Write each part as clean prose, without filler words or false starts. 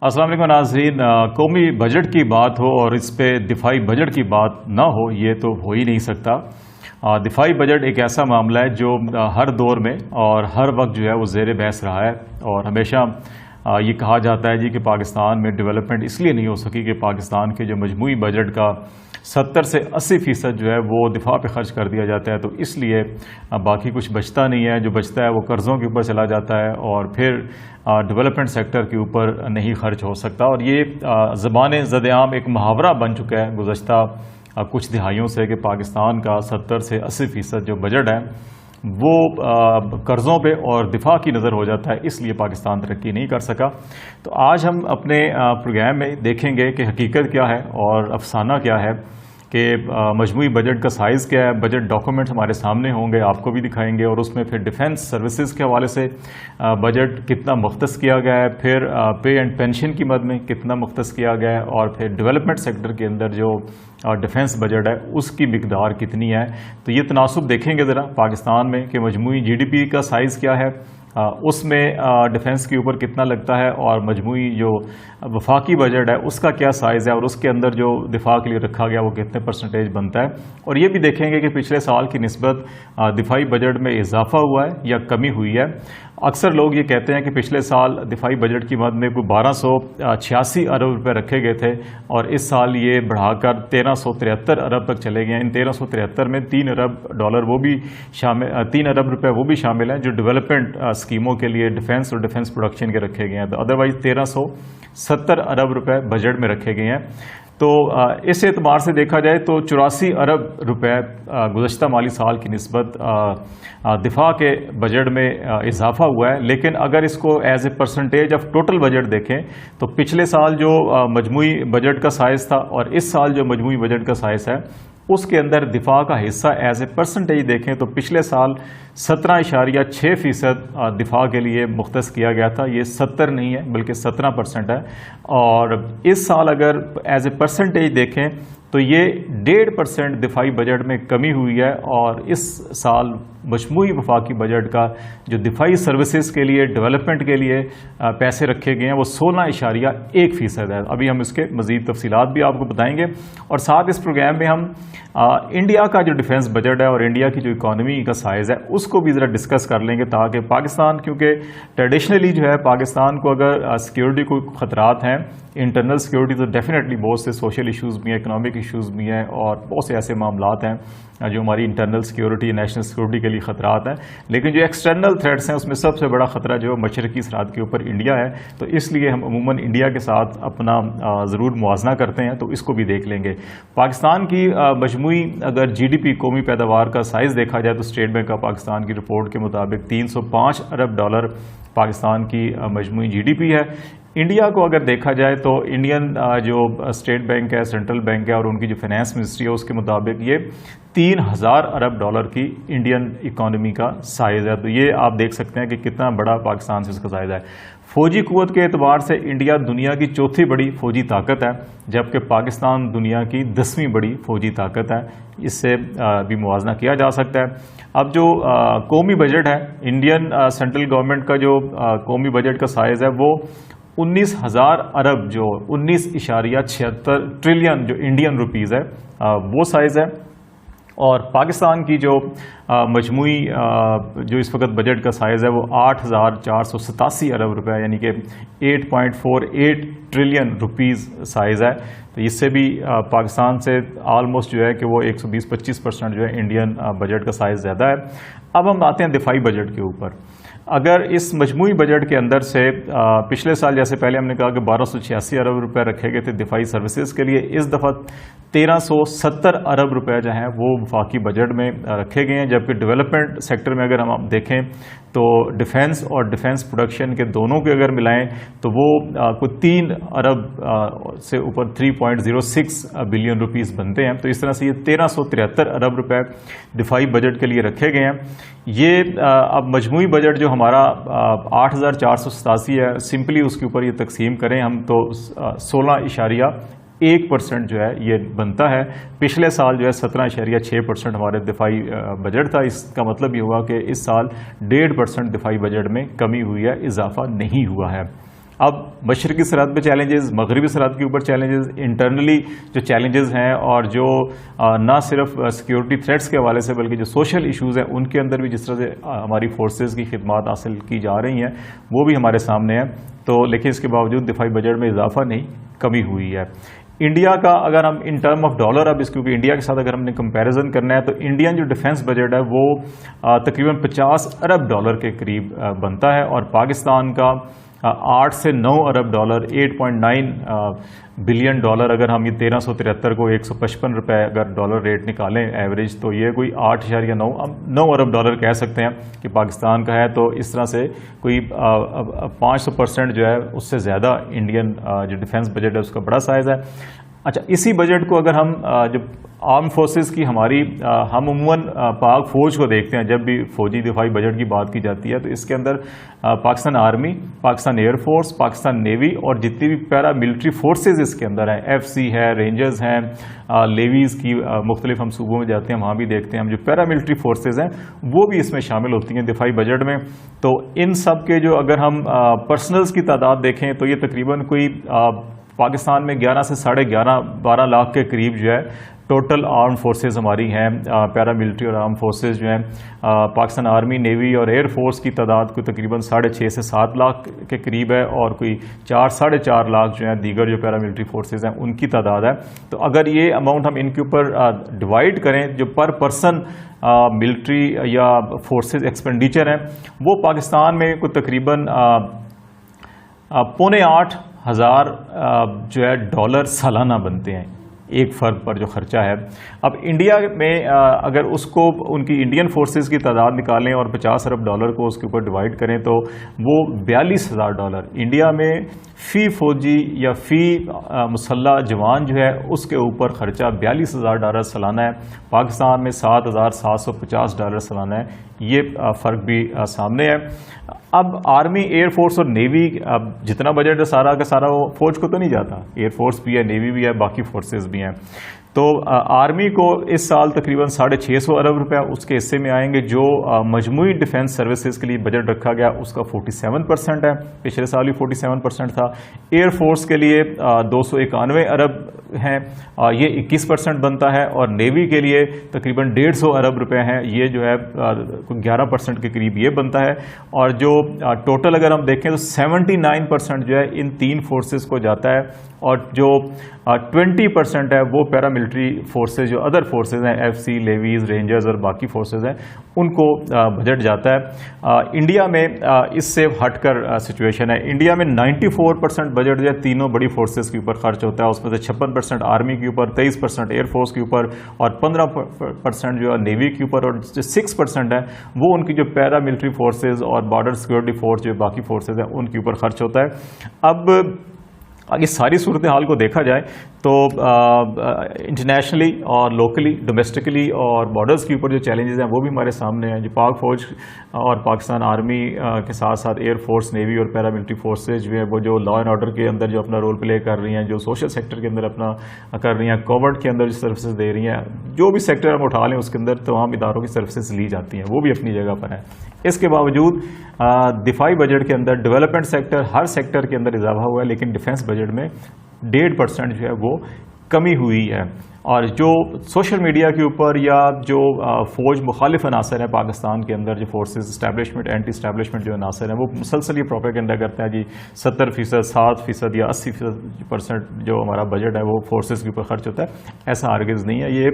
अस्सलाम वालेकुम नाज़रीन। कौमी बजट की बात हो और इस पे दिफाई बजट की बात ना हो, ये तो हो ही नहीं सकता। दिफाई बजट एक ऐसा मामला है जो हर दौर में और हर वक्त जो है वो ज़ेर बहस रहा है, और हमेशा ये कहा जाता है जी कि पाकिस्तान में डेवलपमेंट इसलिए नहीं हो सकी कि पाकिस्तान के जो मजमूई बजट का 70 से 80% जो है वो दिफा पे खर्च कर दिया जाता है, तो इसलिए बाकी कुछ बचता नहीं है। जो बचता है वो कर्ज़ों के ऊपर चला जाता है और फिर डेवलपमेंट सेक्टर के ऊपर नहीं खर्च हो सकता। और ये ज़बान ज़द-ए-आम एक मुहावरा बन चुका है गुज़श्ता कुछ दिहाइयों से कि पाकिस्तान का 70 से 80% जो बजट है वो कर्ज़ों पे और दिफा की नज़र हो जाता है, इसलिए पाकिस्तान तरक्की नहीं कर सका। तो आज हम अपने प्रोग्राम में देखेंगे कि हकीकत क्या है और अफसाना क्या है, कि मजमूई बजट का साइज़ क्या है। बजट डॉक्यूमेंट्स हमारे सामने होंगे, आपको भी दिखाएंगे, और उसमें फिर डिफेंस सर्विसेज के हवाले से बजट कितना मुख्तस किया गया है, फिर पे एंड पेंशन की मद में कितना मुख्तस किया गया है, और फिर डेवलपमेंट सेक्टर के अंदर जो डिफेंस बजट है उसकी मिकदार कितनी है। तो ये तनासुब देखेंगे ज़रा पाकिस्तान में कि मजमूई GDP का साइज़ क्या है, उसमें डिफेंस के ऊपर कितना लगता है, और मजमूई जो वफाकी बजट है उसका क्या साइज़ है, और उसके अंदर जो दिफा के लिए रखा गया वो कितने % बनता है। और ये भी देखेंगे कि पिछले साल की निस्बत दिफाई बजट में इजाफा हुआ है या कमी हुई है। अक्सर लोग ये कहते हैं कि पिछले साल दिफाई बजट की मद में कोई 1286 अरब रुपए रखे गए थे, और इस साल ये बढ़ाकर 1373 अरब तक चले गए हैं। इन 1373 में 3 अरब डॉलर वो भी शामिल, 3 अरब रुपए वो भी शामिल हैं जो डेवलपमेंट स्कीमों के लिए डिफेंस और डिफेंस प्रोडक्शन के रखे गए हैं। तो अदरवाइज़ 1370 अरब रुपए बजट में रखे गए हैं। तो इस एतबार से देखा जाए तो 84 अरब रुपए गुज़श्ता माली साल की निस्बत दिफा के बजट में इजाफा हुआ है। लेकिन अगर इसको as a % of total budget देखें तो पिछले साल जो मजमूई बजट का साइज़ था और इस साल जो मजमूई बजट का साइज़ है उसके अंदर दिफा का हिस्सा एज ए % देखें तो पिछले साल 17.6% दिफा के लिए मुख्तस किया गया था। ये 70 नहीं है बल्कि 17% है। और इस साल अगर एज ए % देखें तो ये 1.5% दिफाई बजट में कमी हुई है, और इस साल मजमूई वफाकी बजट का जो दिफाई सर्विसेज के लिए डेवलपमेंट के लिए पैसे रखे गए हैं वो 16.1% है। अभी हम इसके मज़ीद तफसीलात भी आपको बताएंगे, और साथ इस प्रोग्राम में हम इंडिया का जो डिफेंस बजट है और इंडिया की जो इकॉनमी का साइज़ है उसको भी ज़रा डिस्कस कर लेंगे, ताकि पाकिस्तान, क्योंकि ट्रेडिशनली जो है पाकिस्तान को अगर सिक्योरिटी को ख़तरात हैं, इंटरनल सिक्योरिटी, तो डेफिनेटली बहुत से सोशल इशूज़ भी हैं, इकनॉमिक इशूज़ भी हैं, और बहुत से ऐसे मामलात हैं जो हमारी इंटरनल सिक्योरिटी, नेशनल सिक्योरिटी के लिए ख़तरात हैं। लेकिन जो एक्सटर्नल थ्रेट्स हैं उसमें सबसे बड़ा ख़तरा जो है मशरक़ी सरहद के ऊपर इंडिया है। तो इसलिए हम अमूमन इंडिया के साथ अपना ज़रूर मुआवजा करते हैं, तो इसको भी देख लेंगे। पाकिस्तान की मजमूई अगर GDP कौमी पैदावार का साइज़ देखा जाए तो स्टेट बैंक ऑफ पाकिस्तान की रिपोर्ट के मुताबिक 305 अरब डॉलर पाकिस्तान की मजमूई GDP है। इंडिया को अगर देखा जाए तो इंडियन जो स्टेट बैंक है, सेंट्रल बैंक है, और उनकी जो फाइनेंस मिनिस्ट्री है उसके मुताबिक ये 3000 अरब डॉलर की इंडियन इकॉनमी का साइज़ है। तो ये आप देख सकते हैं कि कितना बड़ा पाकिस्तान से इसका साइज़ है। फ़ौजी क़ुव्वत के एतबार से इंडिया दुनिया की चौथी बड़ी फ़ौजी ताकत है, जबकि पाकिस्तान दुनिया की 10वीं बड़ी फ़ौजी ताकत है। इससे भी मुवाजना किया जा सकता है। अब जो कौमी बजट है, इंडियन सेंट्रल गवर्नमेंट का जो कौमी बजट का साइज़ है वो 19,000 अरब, जो 19.76 ट्रिलियन जो इंडियन रुपीज़ है वो साइज़ है। और पाकिस्तान की जो मजमूई जो इस वक्त बजट का साइज़ है वो 8,487 अरब रुपए, यानी कि 8.48 ट्रिलियन रुपीज़ साइज़ है। तो इससे भी पाकिस्तान से आलमोस्ट जो है कि वो 120-25% जो है इंडियन बजट का साइज़ ज़्यादा है। अब हम आते हैं दिफाई बजट के ऊपर। अगर इस मजमूई बजट के अंदर से पिछले साल, जैसे पहले हमने कहा कि 1286 अरब रुपए रखे गए थे दिफाई सर्विसेज के लिए, इस दफ़ा 1370 अरब रुपए जो हैं वो वफाकी बजट में रखे गए हैं। जबकि डेवलपमेंट सेक्टर में अगर हम देखें तो डिफेंस और डिफेंस प्रोडक्शन के दोनों के अगर मिलाएं तो वो कुछ 3 अरब से ऊपर 3.06 बिलियन रुपीस बनते हैं। तो इस तरह से ये 1373 अरब रुपए दिफाई बजट के लिए रखे गए हैं। ये अब मजमूई बजट जो हमारा 8,487 है, सिंपली उसके ऊपर ये तकसीम करें हम तो 16.1% जो है ये बनता है। पिछले साल जो है 17.6% हमारे दिफाई बजट था। इसका मतलब ये हुआ कि इस साल 1.5% दिफाई बजट में कमी हुई है, इजाफा नहीं हुआ है। اب مشرقی سرحد پہ چیلنجز، مغربی سرحد کے اوپر چیلنجز، انٹرنلی جو چیلنجز ہیں اور جو نہ صرف سیکیورٹی تھریٹس کے حوالے سے بلکہ جو سوشل ایشوز ہیں ان کے اندر بھی جس طرح سے ہماری فورسز کی خدمات حاصل کی جا رہی ہیں وہ بھی ہمارے سامنے ہیں. تو لیکن اس کے باوجود دفاعی بجٹ میں اضافہ نہیں، کمی ہوئی ہے. انڈیا کا اگر ہم ان ٹرم آف ڈالر اب اس کیونکہ انڈیا کے ساتھ اگر ہم نے کمپیریزن کرنا ہے تو انڈین جو ڈیفنس بجٹ ہے وہ تقریباً 50 ارب ڈالر کے قریب بنتا ہے، اور پاکستان کا 8 سے 9 ارب ڈالر 8.9 بلین ڈالر. اگر ہم یہ 1373 کو 155 روپے اگر ڈالر ریٹ نکالیں ایوریج تو یہ کوئی 8.9 ارب ڈالر کہہ سکتے ہیں کہ پاکستان کا ہے. تو اس طرح سے کوئی 500% جو ہے اس سے زیادہ انڈین جو ڈیفنس بجٹ ہے اس کا بڑا سائز ہے. اچھا، اسی بجٹ کو اگر ہم جب آرم فورسز کی ہماری ہم عموماً پاک فوج کو دیکھتے ہیں جب بھی فوجی دفاعی بجٹ کی بات کی جاتی ہے تو اس کے اندر Pakistan army, Pakistan air force, Pakistan navy اور جتنی بھی پیرا ملٹری فورسز اس کے اندر ہیں، ایف سی ہے، رینجرز ہیں، لیویز کی مختلف ہم صوبوں میں جاتے ہیں وہاں بھی دیکھتے ہیں ہم جو پیرا ملٹری فورسز ہیں وہ بھی اس میں شامل ہوتی ہیں دفاعی بجٹ میں. تو ان سب کے جو اگر ہم پرسنلز کی تعداد دیکھیں تو یہ تقریباً کوئی پاکستان میں 11 سے 12.5 لاکھ کے قریب جو ہے ٹوٹل آرم فورسز ہماری ہیں. پیرا ملٹری اور آرم فورسز جو ہیں پاکستان آرمی، نیوی اور ایئر فورس کی تعداد کوئی تقریباً 6.5 سے 7 لاکھ کے قریب ہے، اور کوئی 4-4.5 لاکھ جو ہیں دیگر جو پیرا ملٹری فورسز ہیں ان کی تعداد ہے. تو اگر یہ اماؤنٹ ہم ان کے اوپر ڈیوائڈ کریں جو پر پرسن ملٹری یا فورسز ایکسپینڈیچر ہیں وہ پاکستان میں کوئی تقریباً 8,500 جو ہے ڈالر سالانہ بنتے ہیں ایک فرد پر جو خرچہ ہے. اب انڈیا میں اگر اس کو ان کی انڈین فورسز کی تعداد نکالیں اور 50 ارب ڈالر کو اس کے اوپر ڈیوائڈ کریں تو وہ 42,000 ڈالر انڈیا میں فی فوجی یا فی مسلح جوان جو ہے اس کے اوپر خرچہ 42,000 ڈالر سالانہ ہے. پاکستان میں 7,750 ڈالر سالانہ ہے. یہ فرق بھی سامنے ہے. اب آرمی، ایئر فورس اور نیوی اب جتنا بجٹ ہے سارا کا سارا وہ فوج کو تو نہیں جاتا، ایئر فورس بھی ہے، نیوی بھی ہے، باقی فورسز بھی ہیں. تو آرمی کو اس سال تقریباً 650 ارب روپے اس کے حصے میں آئیں گے جو مجموعی ڈیفنس سروسز کے لیے بجٹ رکھا گیا اس کا 47% ہے، پچھلے سال بھی 47% تھا. ایئر فورس کے لیے 291 ارب ہیں، یہ 21% بنتا ہے، اور نیوی کے لیے تقریباً 150 ارب روپے ہیں، یہ جو ہے 11% کے قریب یہ بنتا ہے. اور جو ٹوٹل اگر ہم دیکھیں تو 79% جو ہے ان تین فورسز کو جاتا ہے، اور جو 20% ہے وہ پیرا ملٹری فورسز جو ادر فورسز ہیں، ایف سی، لیویز، رینجرز اور باقی فورسز ہیں ان کو بجٹ جاتا ہے. انڈیا میں اس سے ہٹ کر سچویشن ہے. انڈیا میں 94% بجٹ جو ہے تینوں بڑی فورسز کے اوپر خرچ ہوتا ہے، اس میں سے 56% آرمی کے اوپر، 23% ایئر فورس کے اوپر اور 15% جو ہے نیوی کے اوپر، اور جو 6% ہے وہ ان کی جو پیرا ملٹری فورسز اور بارڈر سیکورٹی فورس جو باقی فورسز ہیں ان کے اوپر خرچ ہوتا ہے. اب اگر ساری صورتحال کو دیکھا جائے تو انٹرنیشنلی اور لوکلی، ڈومیسٹکلی اور بارڈرز کے اوپر جو چیلنجز ہیں وہ بھی ہمارے سامنے ہیں. جو پاک فوج اور پاکستان آرمی کے ساتھ ساتھ ایئر فورس، نیوی اور پیرا ملٹری فورسز جو ہے وہ جو لا اینڈ آرڈر کے اندر جو اپنا رول پلے کر رہی ہیں، جو سوشل سیکٹر کے اندر اپنا کر رہی ہیں، کووڈ کے اندر جو سروسز دے رہی ہیں، جو بھی سیکٹر ہم اٹھا لیں اس کے اندر تمام اداروں کی سروسز لی جاتی ہیں، وہ بھی اپنی جگہ پر ہیں. اس کے باوجود دفاعی بجٹ کے اندر ڈیولپمنٹ سیکٹر ہر سیکٹر کے اندر اضافہ ہوا ہے، لیکن ڈیفنس بجٹ میں 1.5% جو ہے وہ کمی ہوئی ہے. اور جو سوشل میڈیا کے اوپر یا جو فوج مخالف عناصر ہیں پاکستان کے اندر، جو فورسز اسٹیبلشمنٹ، اینٹی اسٹیبلشمنٹ جو عناصر ہیں وہ مسلسل یہ پروپیگنڈا کرتے ہیں جی 70%، 7% یا 80% جو ہمارا بجٹ ہے وہ فورسز کے اوپر خرچ ہوتا ہے. ایسا ہرگز نہیں ہے، یہ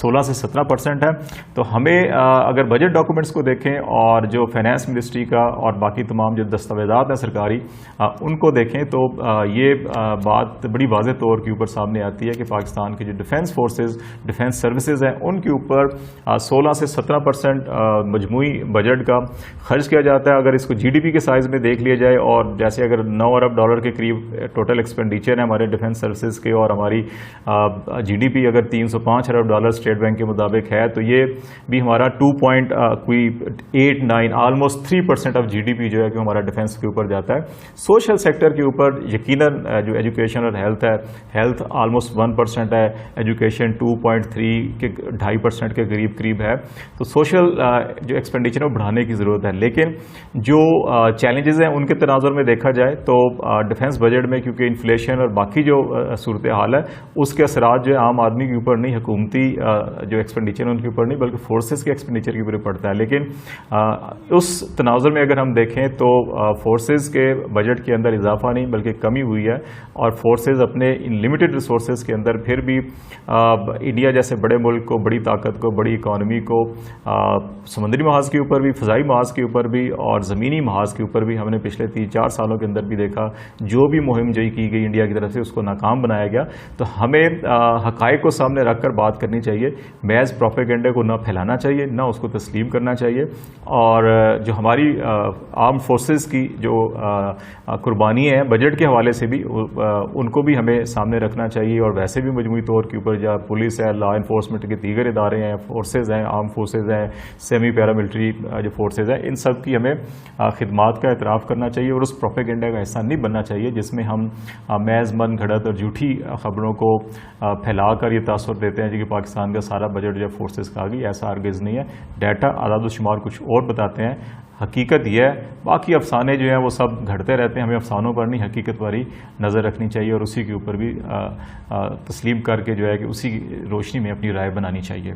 16 سے 17% ہے. تو ہمیں اگر بجٹ ڈاکومنٹس کو دیکھیں اور جو فائنانس منسٹری کا اور باقی تمام جو دستاویزات ہیں سرکاری ان کو دیکھیں تو یہ بات بڑی واضح طور کے اوپر سامنے آتی ہے کہ پاکستان کے جو ڈیفنس فورسز، ڈیفنس سروسز ہیں ان کے اوپر 16 سے 17% مجموعی بجٹ کا خرچ کیا جاتا ہے. اگر اس کو جی ڈی پی کے سائز میں دیکھ لیا جائے، اور جیسے اگر 9 ارب ڈالر کے قریب ٹوٹل ایکسپینڈیچر ہے ہمارے ڈیفنس سروسز کے، اور ہماری جی ڈی پی اگر 305 ارب ڈالر اسٹیٹ بینک کے مطابق ہے تو یہ بھی ہمارا 2.89 almost 3% of G D P جو ہے کہ ہمارا ڈیفنس کے اوپر جاتا ہے. سوشل سیکٹر کے اوپر یقیناً جو ایجوکیشن اور ہیلتھ ہے، ہیلتھ آلموسٹ 1% ہے، एजुकेशन 2.3 के 2.5% के करीब है। तो सोशल जो एक्सपेंडिचर है वो बढ़ाने की ज़रूरत है। लेकिन जो चैलेंजेस हैं उनके तनाजुर में देखा जाए तो डिफेंस बजट में क्योंकि इन्फ्लेशन और बाकी जो सूरत हाल है उसके असरात जो आम आदमी के ऊपर नहीं, हुकूमती जो एक्सपेंडिचर है उनके ऊपर नहीं, बल्कि फोर्सेस के एक्सपेंडिचर के ऊपर पड़ता है। लेकिन उस तनाजुर में अगर हम देखें तो फोर्सेस के बजट के अंदर इजाफा नहीं बल्कि कमी हुई है, और फोर्सेस अपने इन लिमिटेड रिसोर्सेज के अंदर फिर भी इंडिया जैसे बड़े मुल्क को, बड़ी ताकत को, बड़ी इकॉनमी को समुद्री महाज के ऊपर भी, फ़ज़ाई महाज के ऊपर भी और ज़मीनी महाज के ऊपर भी हमने पिछले 3-4 सालों के अंदर भी देखा, जो भी मुहिम जई की गई इंडिया की तरफ से उसको नाकाम बनाया गया। तो हमें हक़ाइक़ को सामने रख कर बात करनी चाहिए, महज़ प्रोपेगेंडे को ना फैलाना चाहिए, ना उसको तस्लीम करना चाहिए। और जो हमारी आर्म फोर्सेस की जो कुर्बानी है बजट के हवाले से भी उनको भी हमें सामने रखना चाहिए। और वैसे भी मजमूई तौर के ऊपर जहाँ पुलिस है, लॉ इन्फोर्समेंट के दीगर इदारे हैं, फोर्सेज हैं, आर्म फोर्सेज हैं, सेमी पैरामिलिट्री जो फोर्सेज हैं, इन सब की हमें खिदमात का एतराफ़ करना चाहिए और उस प्रोपेगेंडा का हिस्सा नहीं बनना चाहिए जिसमें हम महज मन घड़त और झूठी खबरों को फैला कर ये तासुर देते हैं कि पाकिस्तान का सारा बजट जो फोर्सेस का आ गई। ऐसा हरगिज़ नहीं है। डाटा आदाद शुमार कुछ और बताते हैं, हकीकत यह है। बाकी अफसाने जो हैं वो सब घटते रहते हैं, हमें अफसानों पर नहीं हकीकत पर ही नज़र रखनी चाहिए और उसी के ऊपर भी तस्लीम करके जो है कि उसी रोशनी में अपनी राय बनानी चाहिए।